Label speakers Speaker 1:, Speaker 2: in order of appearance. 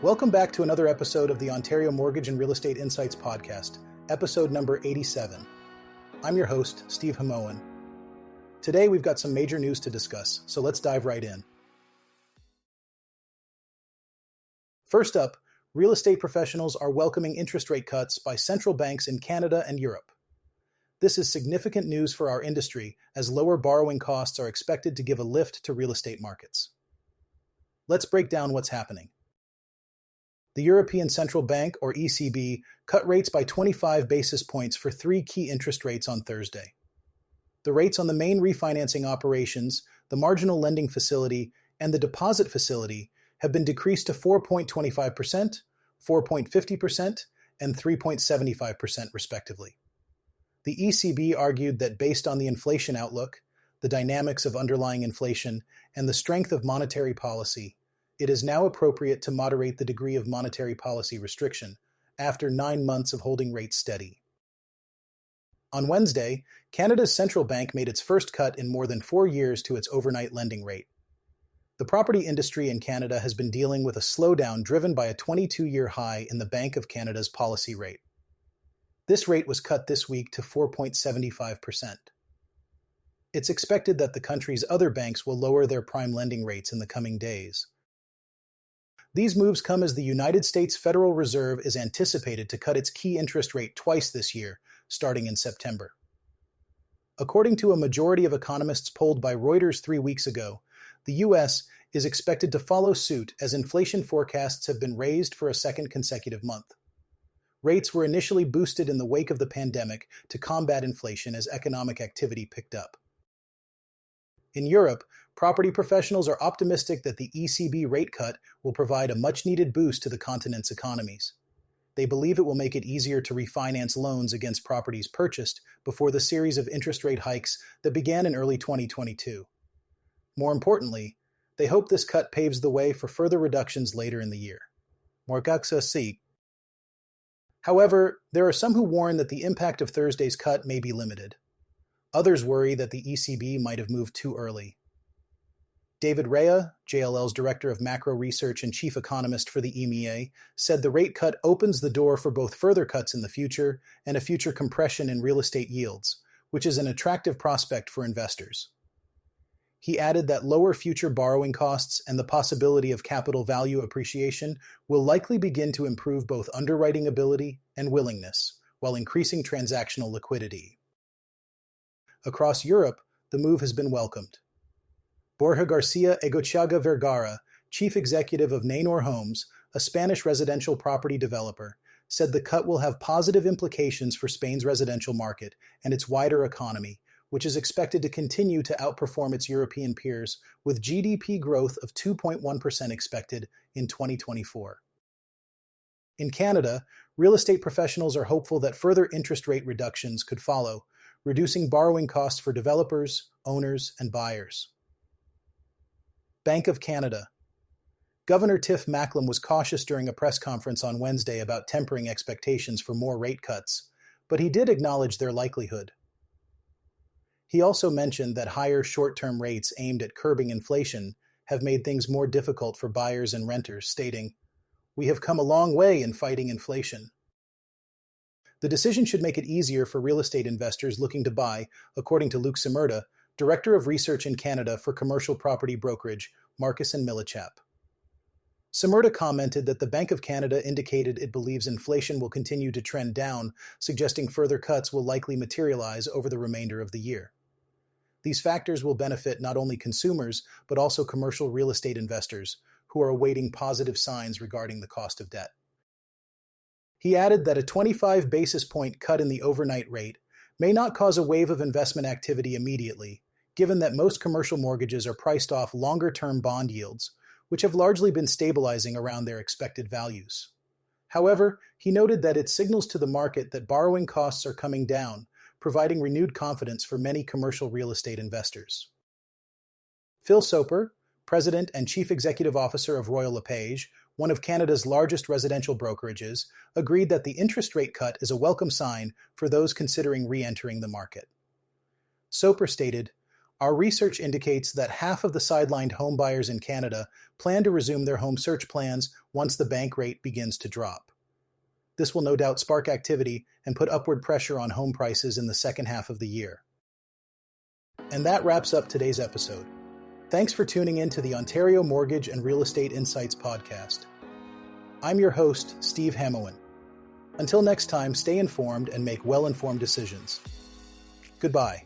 Speaker 1: Welcome back to another episode of the Ontario Mortgage and Real Estate Insights podcast, episode number 87. I'm your host, Steve Hamoan. Today we've got some major news to discuss, so let's dive right in. First up, real estate professionals are welcoming interest rate cuts by central banks in Canada and Europe. This is significant news for our industry, as lower borrowing costs are expected to give a lift to real estate markets. Let's break down what's happening. The European Central Bank, or ECB, cut rates by 25 basis points for three key interest rates on Thursday. The rates on the main refinancing operations, the marginal lending facility, and the deposit facility have been decreased to 4.25%, 4.50%, and 3.75% respectively. The ECB argued that based on the inflation outlook, the dynamics of underlying inflation, and the strength of monetary policy, it is now appropriate to moderate the degree of monetary policy restriction after 9 months of holding rates steady. On Wednesday, Canada's central bank made its first cut in more than 4 years to its overnight lending rate. The property industry in Canada has been dealing with a slowdown driven by a 22-year high in the Bank of Canada's policy rate. This rate was cut this week to 4.75%. It's expected that the country's other banks will lower their prime lending rates in the coming days. These moves come as the United States Federal Reserve is anticipated to cut its key interest rate twice this year, starting in September. According to a majority of economists polled by Reuters 3 weeks ago, the U.S. is expected to follow suit as inflation forecasts have been raised for a second consecutive month. Rates were initially boosted in the wake of the pandemic to combat inflation as economic activity picked up. In Europe, property professionals are optimistic that the ECB rate cut will provide a much-needed boost to the continent's economies. They believe it will make it easier to refinance loans against properties purchased before the series of interest rate hikes that began in early 2022. More importantly, they hope this cut paves the way for further reductions later in the year. However, there are some who warn that the impact of Thursday's cut may be limited. Others worry that the ECB might have moved too early. David Rea, JLL's Director of Macro Research and Chief Economist for the EMEA, said the rate cut opens the door for both further cuts in the future and a future compression in real estate yields, which is an attractive prospect for investors. He added that lower future borrowing costs and the possibility of capital value appreciation will likely begin to improve both underwriting ability and willingness, while increasing transactional liquidity. Across Europe, the move has been welcomed. Borja Garcia Egochaga Vergara, chief executive of Neinor Homes, a Spanish residential property developer, said the cut will have positive implications for Spain's residential market and its wider economy, which is expected to continue to outperform its European peers, with GDP growth of 2.1% expected in 2024. In Canada, real estate professionals are hopeful that further interest rate reductions could follow, reducing borrowing costs for developers, owners, and buyers. Bank of Canada. Governor Tiff Macklem was cautious during a press conference on Wednesday about tempering expectations for more rate cuts, but he did acknowledge their likelihood. He also mentioned that higher short-term rates aimed at curbing inflation have made things more difficult for buyers and renters, stating, "We have come a long way in fighting inflation." The decision should make it easier for real estate investors looking to buy, according to Luc Simerda, Director of Research in Canada for commercial property brokerage, Marcus & Millichap. Simerda commented that the Bank of Canada indicated it believes inflation will continue to trend down, suggesting further cuts will likely materialize over the remainder of the year. These factors will benefit not only consumers, but also commercial real estate investors, who are awaiting positive signs regarding the cost of debt. He added that a 25 basis point cut in the overnight rate may not cause a wave of investment activity immediately, given that most commercial mortgages are priced off longer-term bond yields, which have largely been stabilizing around their expected values. However, he noted that it signals to the market that borrowing costs are coming down, providing renewed confidence for many commercial real estate investors. Phil Soper, President and Chief Executive Officer of Royal LePage, one of Canada's largest residential brokerages, agreed that the interest rate cut is a welcome sign for those considering re-entering the market. Soper stated, "Our research indicates that half of the sidelined home buyers in Canada plan to resume their home search plans once the bank rate begins to drop. This will no doubt spark activity and put upward pressure on home prices in the second half of the year. And that wraps up today's episode. Thanks for tuning in to the Ontario Mortgage and Real Estate Insights podcast. I'm your host, Steve Hamilton. Until next time, stay informed and make well-informed decisions. Goodbye.